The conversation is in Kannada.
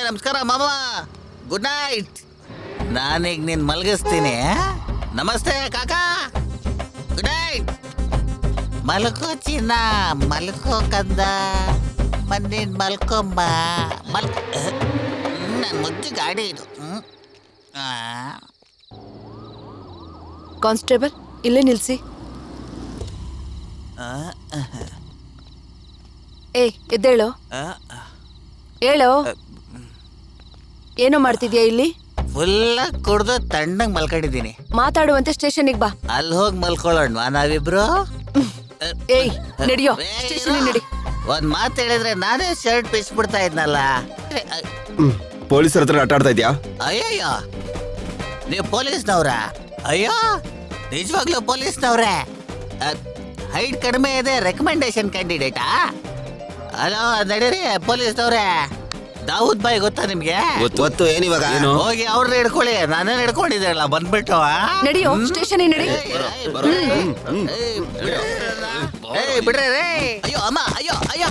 ನಮಸ್ಕಾರ ಮಾಮ, ಗುಡ್ ನೈಟ್. ನಾನೀಗ ನೀನ್ ಮಲಗಿಸ್ತೀನಿ. ನಮಸ್ತೆ ಕಾಕಾ, ಗುಡ್ ನೈಟ್. ಮಲ್ಕೋ ಚಿನ್ನ, ಮಲ್ಕೋ ಕಂದ, ಬಂದಿನ್ ಮಲ್ಕೊಂಬ. ನನ್ನ ಮುದ್ದು ಗಾಡಿ ಇದು. ಕಾನ್ಸ್ಟೇಬಲ್, ಇಲ್ಲೇ ನಿಲ್ಸಿ. ಏಯ್, ಎದ್ದೇಳು. ಹೇಳೋ, ಏನೋ ಮಾಡ್ತಿದ್ಯಾ ಇಲ್ಲಿ? ಫುಲ್ಲ ಕುಡ್ದು ತಣ್ಣಗ್ ಮಲ್ಕೊಂಡಿದ್ದೀನಿ. ಮಾತಾಡುವಂತೆ ಸ್ಟೇಷನ್ಗೆ ಬಾ. ಅಲ್ಲಿ ಹೋಗಿ ಮಲ್ಕೊಳ್ಳೋಣ ನಾವಿಬ್ರು. ಏಯ್, ನಡಿಯೋ, ಸ್ಟೇಷನ್ ನಡಿ. ಒಂದ್ ಮಾತು ಹೇಳಿದ್ರೆ ನಾನೇ ಶರ್ಟ್ ಬಿಚ್ಬಿಡ್ತಾ ಇದ್ನಲ್ಲ. ಪೊಲೀಸರ ಹತ್ರ ಆಟ ಆಡ್ತಾ ಇದ್ಯಾ? ಅಯ್ಯಯ್ಯೋ, ನೀವು ಪೊಲೀಸ್ನವ್ರ? ಅಯ್ಯೋ, ನಿಜವಾಗ್ಲೂ ಪೊಲೀಸ್ನವ್ರೆ. ಹೈಟ್ ಕಡಿಮೆ ಇದೆ, ರೆಕಮೆಂಡೇಶನ್ ಕ್ಯಾಂಡಿಡೇಟಾ? ಹಲೋ, ನಡೀರಿ ಪೊಲೀಸ್ನವ್ರೆ. ದಾವೂದ್ ಬಾಯ್ ಗೊತ್ತಾ ನಿಮ್ಗೆ? ಗೊತ್ತು. ಏನಿವಾಗ? ಹೋಗಿ ಅವ್ರನ್ನ ಹಿಡ್ಕೊಳ್ಳಿ, ನಾನೇನು ಹಿಡ್ಕೊಂಡಿದ್ದೀರಲ್ಲ, ಬಂದ್ಬಿಟ್ಟು. ನಡಿಯೋ, ಸ್ಟೇಷನ್ ನಡಿ. ಬಿಡ್ರಿ ರೇ. ಅಯ್ಯೋ ಅಮ್ಮ, ಅಯ್ಯೋ ಅಯ್ಯೋ.